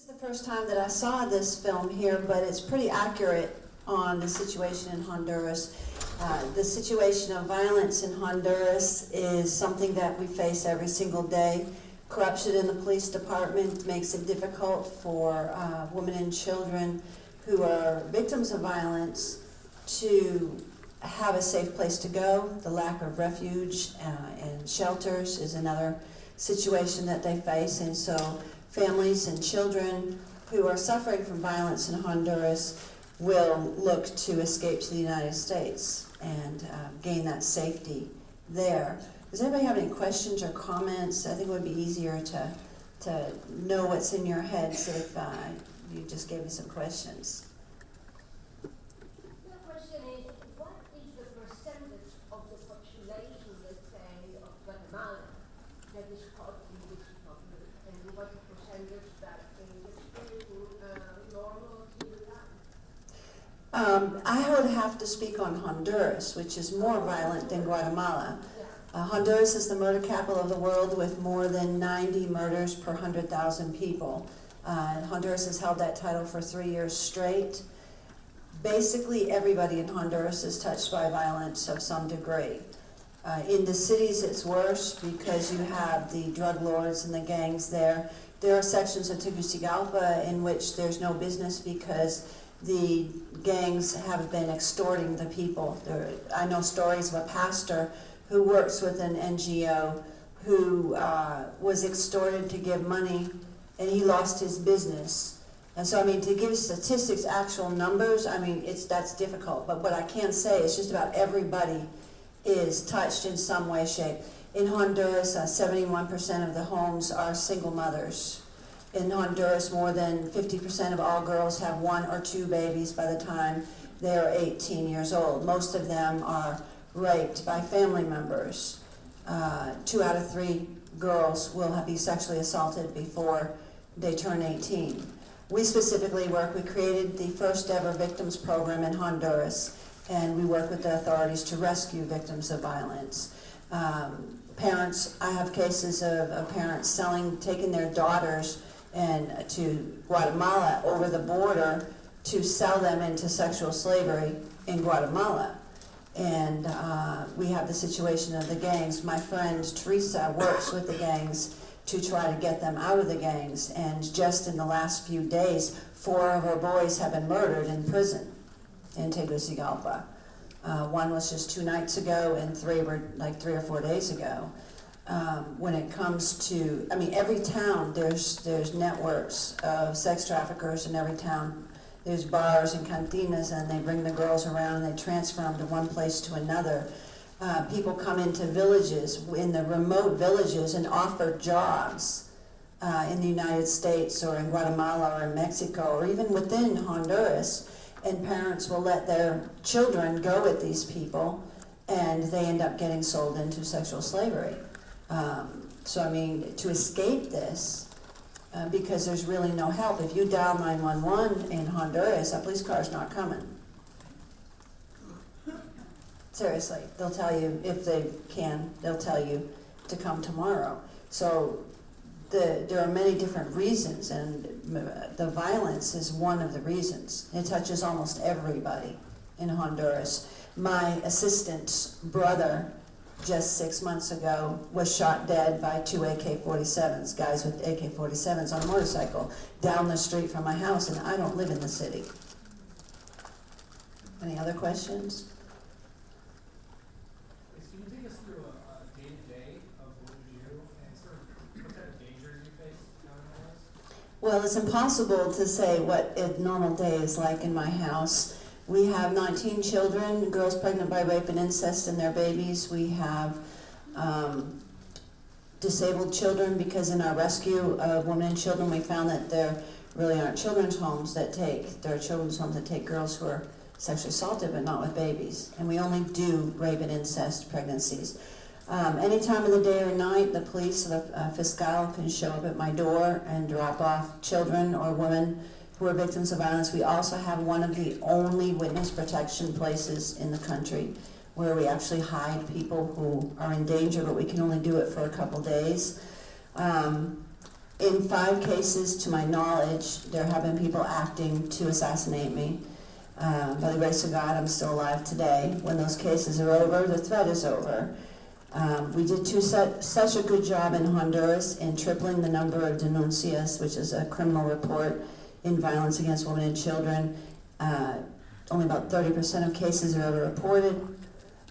is the first time that I saw this film here, but it's pretty accurate on the situation in Honduras. The situation of violence in Honduras is something that we face every single day. Corruption in the police department makes it difficult for women and children who are victims of violence to have a safe place to go. The lack of refuge and shelters is another situation that they face, and so families and children who are suffering from violence in Honduras will look to escape to the United States and gain that safety there. Does anybody have any questions or comments? I think it would be easier to know what's in your heads if you just gave me some questions. The question is, what is the percentage of the population, let's say, of Guatemala that is caught in this conflict, and what percentage that is normal to the land? I would have to speak on Honduras, which is more violent than Guatemala. Honduras is the murder capital of the world with more than 90 murders per 100,000 people. Honduras has held that title for 3 years straight. Basically, everybody in Honduras is touched by violence of some degree. In the cities, it's worse because you have the drug lords and the gangs there. There are sections of Tegucigalpa in which there's no business because the gangs have been extorting the people. I know stories of a pastor who works with an NGO who was extorted to give money, and he lost his business. And so, I mean, to give statistics, actual numbers, I mean, that's difficult. But what I can say is just about everybody is touched in some way, shape. In Honduras, 71% of the homes are single mothers. In Honduras, more than 50% of all girls have 1 or 2 babies by the time they are 18 years old. Most of them are raped by family members. 2 out of 3 girls will be sexually assaulted before they turn 18. We specifically we created the first ever victims program in Honduras, and we work with the authorities to rescue victims of violence. Parents, I have cases of parents taking their daughters to Guatemala over the border to sell them into sexual slavery in Guatemala. And we have the situation of the gangs. My friend Teresa works with the gangs to try to get them out of the gangs. And just in the last few days, 4 of her boys have been murdered in prison in Tegucigalpa. 1 was just 2 nights ago, and 3 were like 3 or 4 days ago. When it comes to, I mean, every town, there's networks of sex traffickers in every town. There's bars and cantinas, and they bring the girls around and they transfer them to one place to another. People come into villages, in the remote villages, and offer jobs in the United States or in Guatemala or in Mexico or even within Honduras, and parents will let their children go with these people, and they end up getting sold into sexual slavery. So I mean, to escape this, because there's really no help. If you dial 911 in Honduras, a police car's not coming. Seriously, they'll tell you, if they can, they'll tell you to come tomorrow. So there are many different reasons, and the violence is one of the reasons. It touches almost everybody in Honduras. My assistant's brother, just 6 months ago, was shot dead by 2 AK-47s, guys with AK-47s on a motorcycle, down the street from my house, and I don't live in the city. Any other questions? Can you take us through a day-to-day of what you do and sort of what kind of dangers you face down in the house? Well, it's impossible to say what a normal day is like in my house. We have 19 children, girls pregnant by rape and incest and their babies. We have disabled children, because in our rescue of women and children, we found that there really aren't children's homes there are children's homes that take girls who are sexually assaulted but not with babies. And we only do rape and incest pregnancies. Any time of the day or night, the police or the fiscal can show up at my door and drop off children or women who are victims of violence. We also have one of the only witness protection places in the country where we actually hide people who are in danger, but we can only do it for a couple days. In 5 cases, to my knowledge, there have been people acting to assassinate me. By the grace of God, I'm still alive today. When those cases are over, the threat is over. We did such a good job in Honduras in tripling the number of denuncias, which is a criminal report in violence against women and children. Only about 30% of cases are ever reported.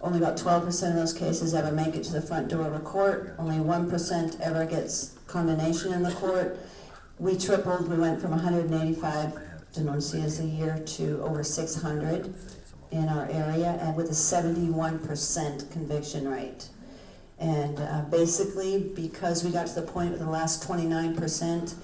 Only about 12% of those cases ever make it to the front door of a court. Only 1% ever gets condemnation in the court. We tripled. We went from 185 denuncias a year to over 600 in our area, and with a 71% conviction rate. And basically, because we got to the point with the last 29%,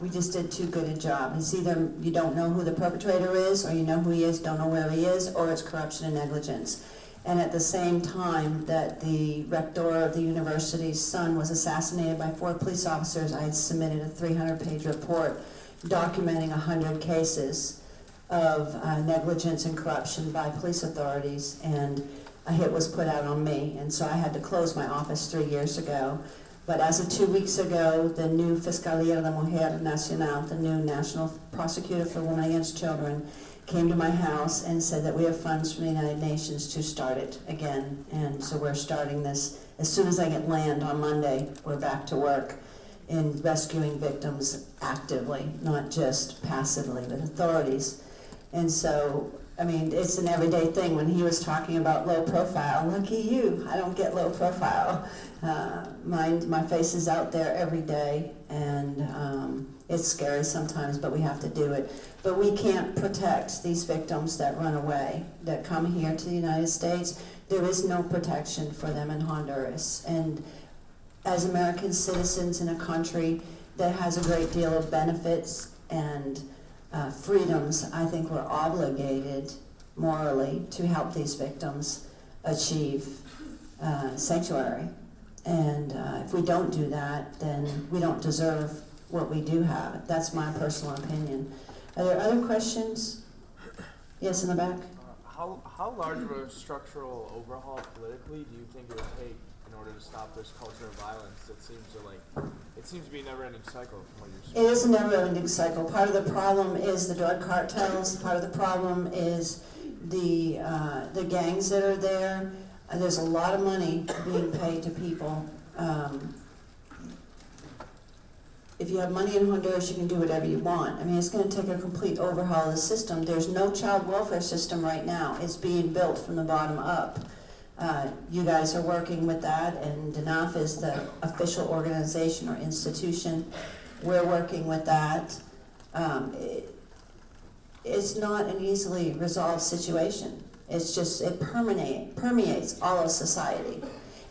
we just did too good a job. It's either you don't know who the perpetrator is, or you know who he is, don't know where he is, or it's corruption and negligence. And at the same time that the rector of the university's son was assassinated by 4 police officers, I had submitted a 300-page report documenting 100 cases of negligence and corruption by police authorities, and a hit was put out on me, and so I had to close my office 3 years ago. But as of 2 weeks ago, the new Fiscalía de la Mujer Nacional, the new National Prosecutor for Women Against Children, came to my house and said that we have funds from the United Nations to start it again. And so we're starting this as soon as I get land on Monday. We're back to work in rescuing victims actively, not just passively with authorities. And so, I mean, it's an everyday thing. When he was talking about low profile, lucky you, I don't get low profile. My face is out there every day, and it's scary sometimes, but we have to do it. But we can't protect these victims that run away, that come here to the United States. There is no protection for them in Honduras. And as American citizens in a country that has a great deal of benefits and freedoms, I think we're obligated morally to help these victims achieve sanctuary. And if we don't do that, then we don't deserve what we do have. That's my personal opinion. Are there other questions? Yes, in the back? How large of a structural overhaul politically do you think it would take in order to stop this culture of violence that seems to be a never-ending cycle from what you're saying? It is a never-ending cycle. Part of the problem is the drug cartels. Part of the problem is the gangs that are there. There's a lot of money being paid to people. If you have money in Honduras, you can do whatever you want. I mean, it's going to take a complete overhaul of the system. There's no child welfare system right now. It's being built from the bottom up. You guys are working with that, and DNAF is the official organization or institution. We're working with that. It's not an easily resolved situation. It's just, it permeates all of society.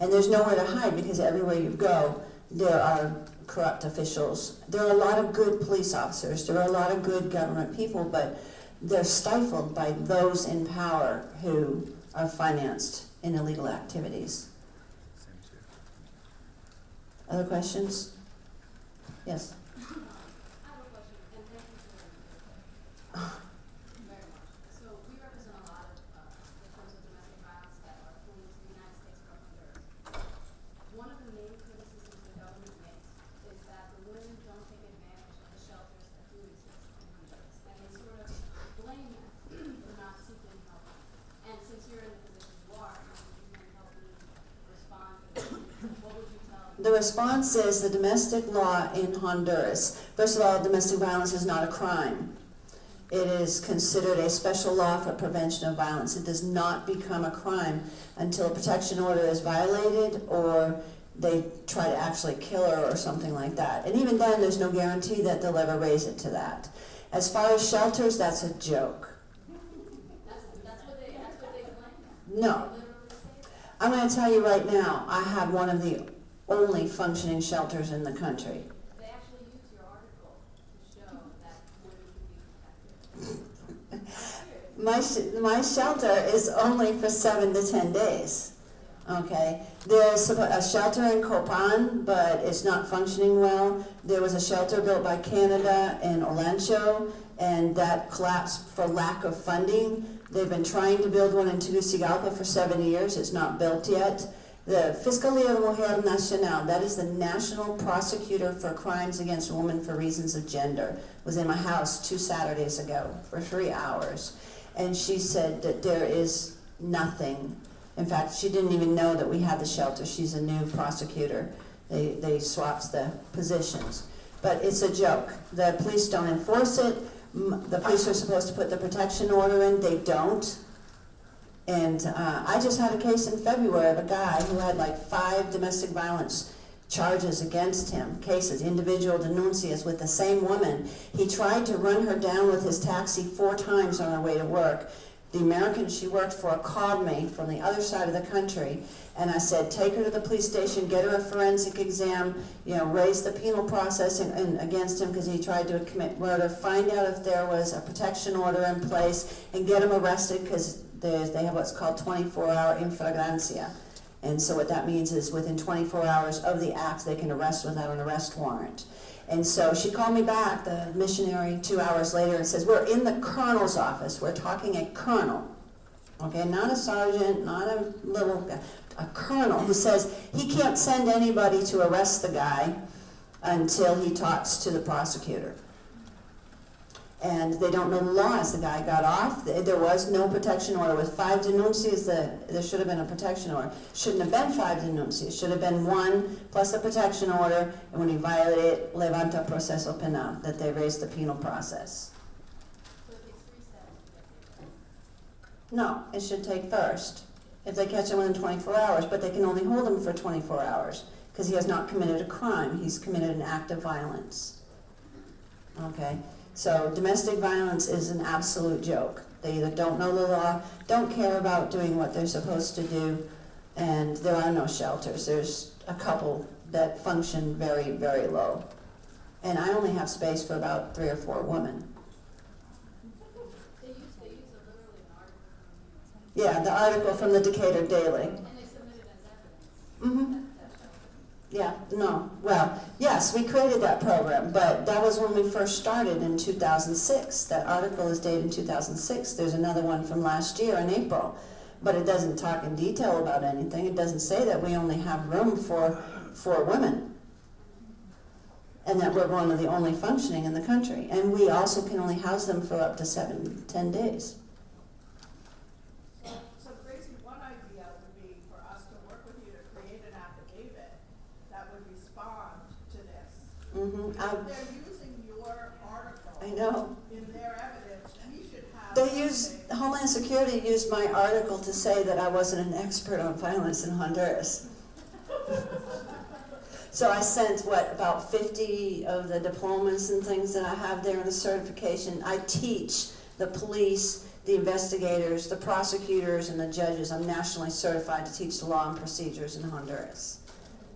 And there's nowhere to hide, because everywhere you go, there are corrupt officials. There are a lot of good police officers. There are a lot of good government people, but they're stifled by those in power who are financed in illegal activities. Other questions? Yes? I have a question, and thank you for very much. So we represent a lot of victims of domestic violence that are fleeing to the United States from Honduras. One of the main criticisms the government makes is that the women don't take advantage of the shelters that do exist in Honduras, and they sort of blame them for not seeking help. And since you're in the position you are, maybe you can help me respond to this. What would you tell me? The response is the domestic law in Honduras. First of all, domestic violence is not a crime. It is considered a special law for prevention of violence. It does not become a crime until a protection order is violated or they try to actually kill her or something like that. And even then, there's no guarantee that they'll ever raise it to that. As far as shelters, that's a joke. That's what they claim. No. They literally say that. I'm going to tell you right now, I have one of the only functioning shelters in the country. They actually use your article to show that women can be protected. My shelter is only for 7 to 10 days. Okay, there's a shelter in Copan, but it's not functioning well. There was a shelter built by Canada in Olancho, and that collapsed for lack of funding. They've been trying to build one in Tegucigalpa for 7 years. It's not built yet. The Fiscalía de Mujer Nacional, that is the national prosecutor for crimes against women for reasons of gender, was in my house 2 Saturdays ago for 3 hours. And she said that there is nothing. In fact, she didn't even know that we had the shelter. She's a new prosecutor. They swapped the positions. But it's a joke. The police don't enforce it. The police are supposed to put the protection order in. They don't. And I just had a case in February of a guy who had like 5 domestic violence charges against him, cases, individual denuncias with the same woman. He tried to run her down with his taxi 4 times on her way to work. The American she worked for called me from the other side of the country, and I said, take her to the police station, get her a forensic exam, raise the penal process against him because he tried to commit murder, find out if there was a protection order in place, and get him arrested because they have what's called 24-hour infragrancia. And so what that means is within 24 hours of the act, they can arrest without an arrest warrant. And so she called me back, the missionary, 2 hours later, and says, we're in the colonel's office. We're talking a colonel, okay, not a sergeant, not a little guy, a colonel who says he can't send anybody to arrest the guy until he talks to the prosecutor. And they don't know the laws. The guy got off. There was no protection order. With 5 denuncias, there should have been a protection order. Shouldn't have been 5 denuncias. Should have been 1 plus the protection order. And when he violated it, levanta proceso penal, that they raised the penal process. So it takes 3 steps to get there. No, it should take first. If they catch him within 24 hours, but they can only hold him for 24 hours because he has not committed a crime. He's committed an act of violence. Okay? So domestic violence is an absolute joke. They either don't know the law, don't care about doing what they're supposed to do, and there are no shelters. There's a couple that function very, very low. And I only have space for about 3 or 4 women. They use literally an article from Yeah, the article from the Decatur Daily. and they submit it as evidence. Mm-hmm. That shelter. Yeah, no, well, yes, we created that program, but that was when we first started in 2006. That article is dated in 2006. There's another one from last year in April, but it doesn't talk in detail about anything. It doesn't say that we only have room for women and that we're one of the only functioning in the country. And we also can only house them for up to 7-10 days. So Gracie, one idea would be for us to work with you to create an affidavit that would respond to this. Mm-hmm. If they're using your article I know. in their evidence, we should have. They used, Homeland Security used my article to say that I wasn't an expert on violence in Honduras. So I sent, about 50 of the diplomas and things that I have there in the certification. I teach the police, the investigators, the prosecutors, and the judges. I'm nationally certified to teach the law and procedures in Honduras.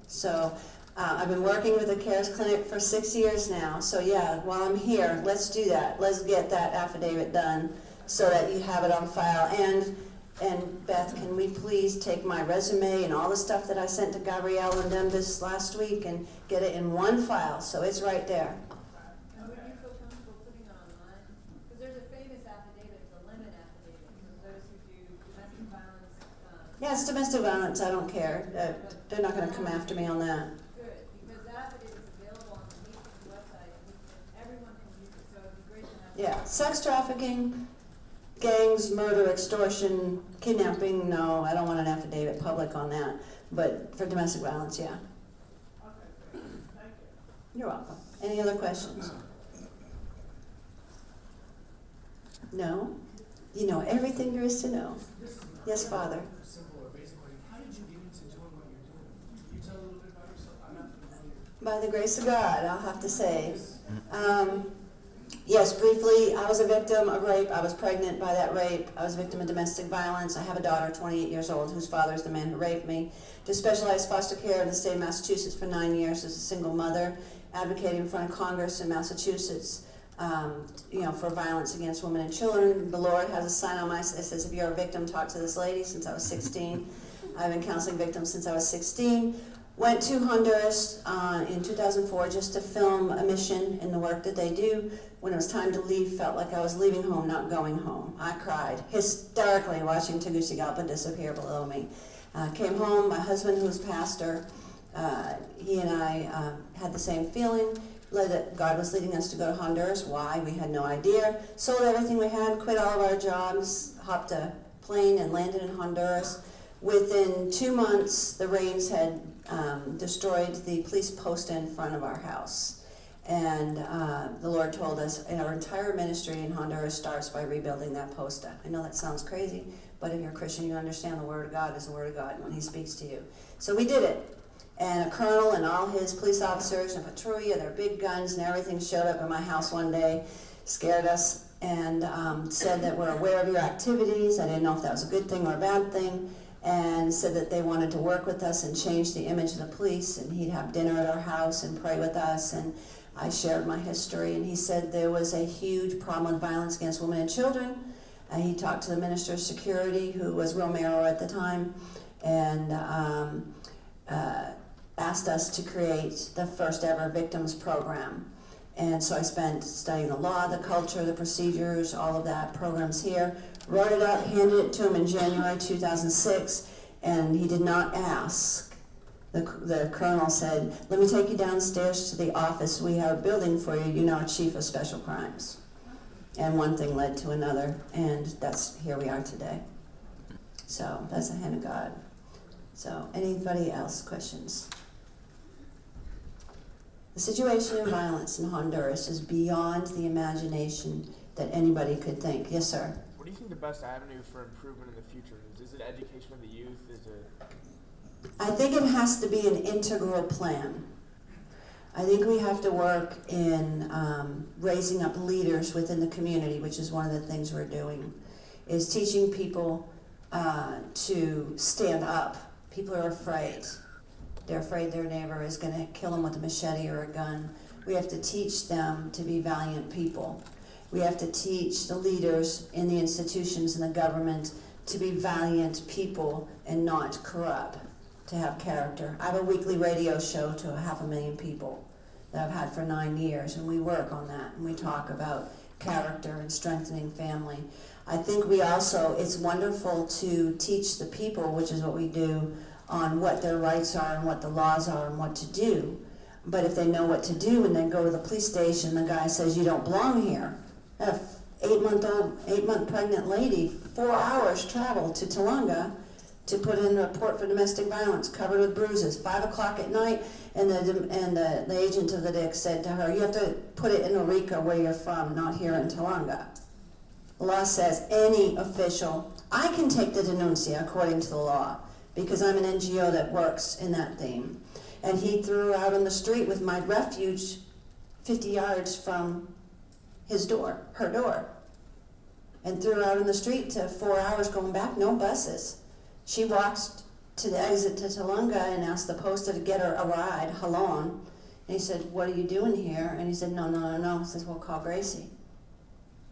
So I've been working with the CARES Clinic for 6 years now. So yeah, while I'm here, let's do that. Let's get that affidavit done so that you have it on file. And Beth, can we please take my resume and all the stuff that I sent to Gabrielle and them this last week and get it in one file so it's right there? And would you feel comfortable putting it online? Because there's a famous affidavit, the limit affidavit, for those who do domestic violence. Yeah, it's domestic violence. I don't care. They're not going to come after me on that. Good, because that affidavit is available on the nation's website, and everyone can use it, so it'd be great to have. Yeah, sex trafficking, gangs, murder, extortion, kidnapping, no, I don't want an affidavit public on that. But for domestic violence, yeah. Okay, great. Thank you. You're welcome. Any other questions? No? You know everything there is to know. Yes, Father. Simple or basic question. How did you get into doing what you're doing? Can you tell a little bit about yourself? I'm not familiar. By the grace of God, I'll have to say. Yes, briefly, I was a victim of rape. I was pregnant by that rape. I was a victim of domestic violence. I have a daughter, 28 years old, whose father is the man who raped me. Did specialized foster care in the state of Massachusetts for 9 years as a single mother, advocating in front of Congress in Massachusetts, for violence against women and children. The Lord has a sign on my, it says, if you're a victim, talk to this lady, since I was 16. I've been counseling victims since I was 16. Went to Honduras in 2004 just to film a mission in the work that they do. When it was time to leave, felt like I was leaving home, not going home. I cried hysterically watching Tegucigalpa disappear below me. Came home, my husband, who was pastor, he and I had the same feeling, that God was leading us to go to Honduras. Why? We had no idea. Sold everything we had, quit all of our jobs, hopped a plane and landed in Honduras. Within 2 months, the rains had destroyed the police post in front of our house. And the Lord told us, and our entire ministry in Honduras starts by rebuilding that posta. I know that sounds crazy, but if you're a Christian, you understand the Word of God is the Word of God when He speaks to you. So we did it. And a colonel and all his police officers and patrouille, their big guns and everything showed up at my house one day, scared us, and said that we're aware of your activities. I didn't know if that was a good thing or a bad thing, and said that they wanted to work with us and change the image of the police, and he'd have dinner at our house and pray with us. And I shared my history, and he said there was a huge problem with violence against women and children. He talked to the Minister of Security, who was Romero at the time, and asked us to create the first ever victims program. And so I spent studying the law, the culture, the procedures, all of that, programs here, wrote it up, handed it to him in January 2006, and he did not ask. The colonel said, let me take you downstairs to the office. We have a building for you. You're now chief of special crimes. And one thing led to another, and here we are today. So that's the hand of God. So anybody else, questions? The situation of violence in Honduras is beyond the imagination that anybody could think. Yes, sir? What do you think the best avenue for improvement in the future is? Is it education of the youth? Is it? I think it has to be an integral plan. I think we have to work in raising up leaders within the community, which is one of the things we're doing, is teaching people to stand up. People are afraid. They're afraid their neighbor is going to kill them with a machete or a gun. We have to teach them to be valiant people. We have to teach the leaders in the institutions and the government to be valiant people and not corrupt, to have character. I have a weekly radio show to 500,000 people that I've had for 9 years, and we work on that, and we talk about character and strengthening family. I think we also, it's wonderful to teach the people, which is what we do, on what their rights are and what the laws are and what to do. But if they know what to do and then go to the police station, the guy says, you don't belong here. A 8-month pregnant lady, 4 hours travel to Tolunga to put in a report for domestic violence, covered with bruises, 5 o'clock at night, and the agent of the DIC said to her, you have to put it in Arica where you're from, not here in Tolunga. The law says any official, I can take the denuncia according to the law, because I'm an NGO that works in that theme. And he threw her out on the street with my refuge 50 yards from his door, her door. And threw her out on the street to 4 hours going back, no buses. She walked to the exit to Tolunga and asked the poster to get her a ride, Halon. And he said, what are you doing here? And he said, no. He says, well, call Gracie.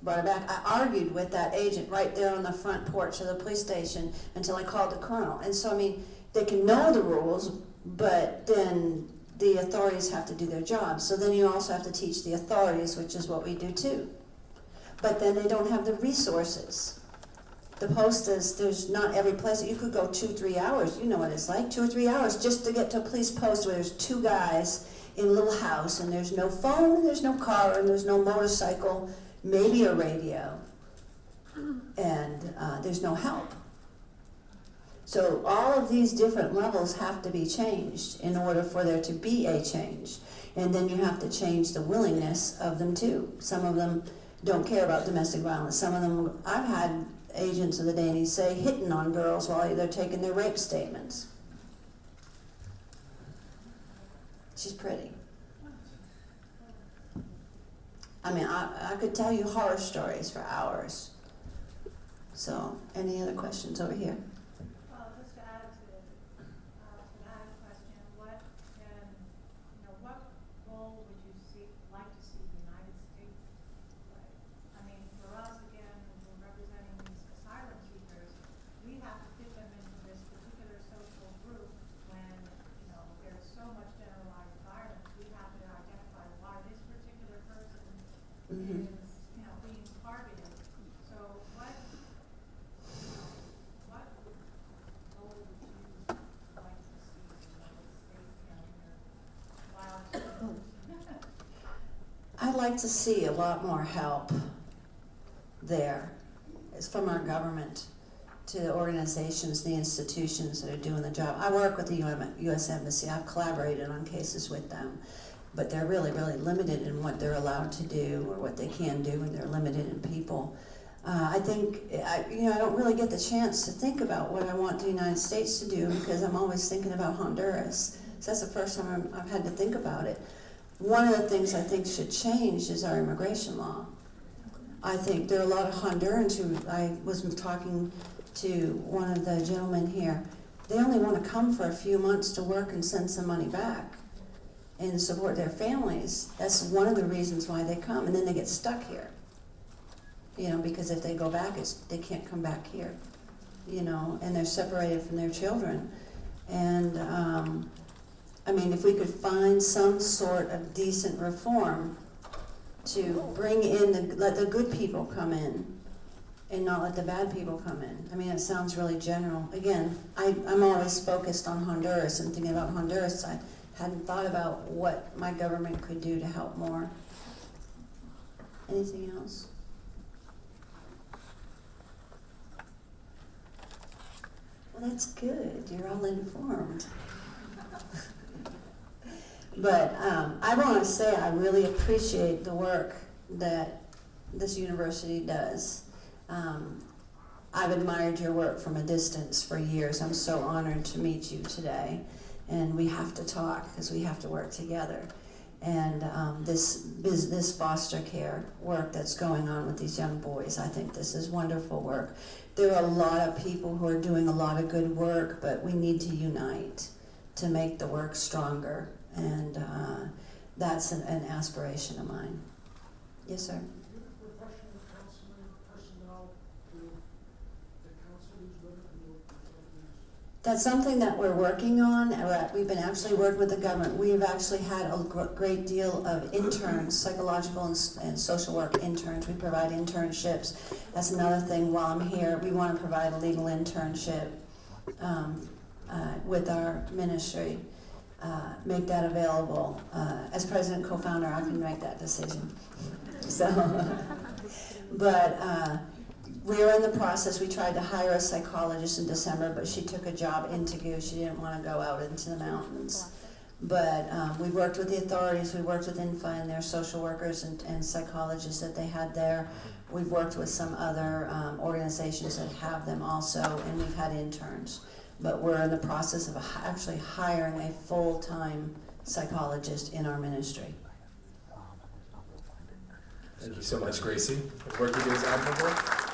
Brought her back. I argued with that agent right there on the front porch of the police station until I called the colonel. And so, I mean, they can know the rules, but then the authorities have to do their job. So then you also have to teach the authorities, which is what we do too. But then they don't have the resources. The postas, there's not every place. You could go 2-3 hours. You know what it's like, 2 or 3 hours just to get to a police post where there's 2 guys in a little house, and there's no phone, and there's no car, and there's no motorcycle, maybe a radio, and there's no help. So all of these different levels have to be changed in order for there to be a change. And then you have to change the willingness of them too. Some of them don't care about domestic violence. Some of them, I've had agents of the Danny say hitting on girls while they're taking their rape statements. She's pretty. I mean, I could tell you horror stories for hours. So, any other questions over here? Well, just to add to that question, what role would you like to see the United States play? I mean, for us, again, we're representing these asylum seekers. We have to fit them into this particular social group when, there's so much generalized violence. We have to identify why this particular person is, being targeted. So what like to see a lot more help there. It's from our government to the organizations, the institutions that are doing the job. I work with the U.S. Embassy. I've collaborated on cases with them, but they're really, really limited in what they're allowed to do or what they can do, and they're limited in people. I think, I don't really get the chance to think about what I want the United States to do because I'm always thinking about Honduras. So that's the first time I've had to think about it. One of the things I think should change is our immigration law. I think there are a lot of Hondurans who, I was talking to one of the gentlemen here, they only want to come for a few months to work and send some money back and support their families. That's one of the reasons why they come, and then they get stuck here. Because if they go back, they can't come back here, and they're separated from their children. And if we could find some sort of decent reform to bring in, let the good people come in and not let the bad people come in. It sounds really general. Again, I'm always focused on Honduras and thinking about Honduras. I hadn't thought about what my government could do to help more. Anything else? Well, that's good. You're all informed. But I want to say I really appreciate the work that this university does. I've admired your work from a distance for years. I'm so honored to meet you today. And we have to talk because we have to work together. And this foster care work that's going on with these young boys, I think this is wonderful work. There are a lot of people who are doing a lot of good work, but we need to unite to make the work stronger. And that's an aspiration of mine. Yes, sir? Professional counseling personnel to the counselors living in That's something that we're working on. We've been actually working with the government. We've actually had a great deal of interns, psychological and social work interns. We provide internships. That's another thing while I'm here. We want to provide a legal internship with our ministry. Make that available. As president co-founder, I can make that decision. So, but we're in the process. We tried to hire a psychologist in December, but she took a job in Tagu. She didn't want to go out into the mountains. But we worked with the authorities. We worked with INFA and their social workers and psychologists that they had there. We've worked with some other organizations that have them also, and we've had interns. But we're in the process of actually hiring a full-time psychologist in our ministry. Thank you so much, Gracie. The work you do is admirable.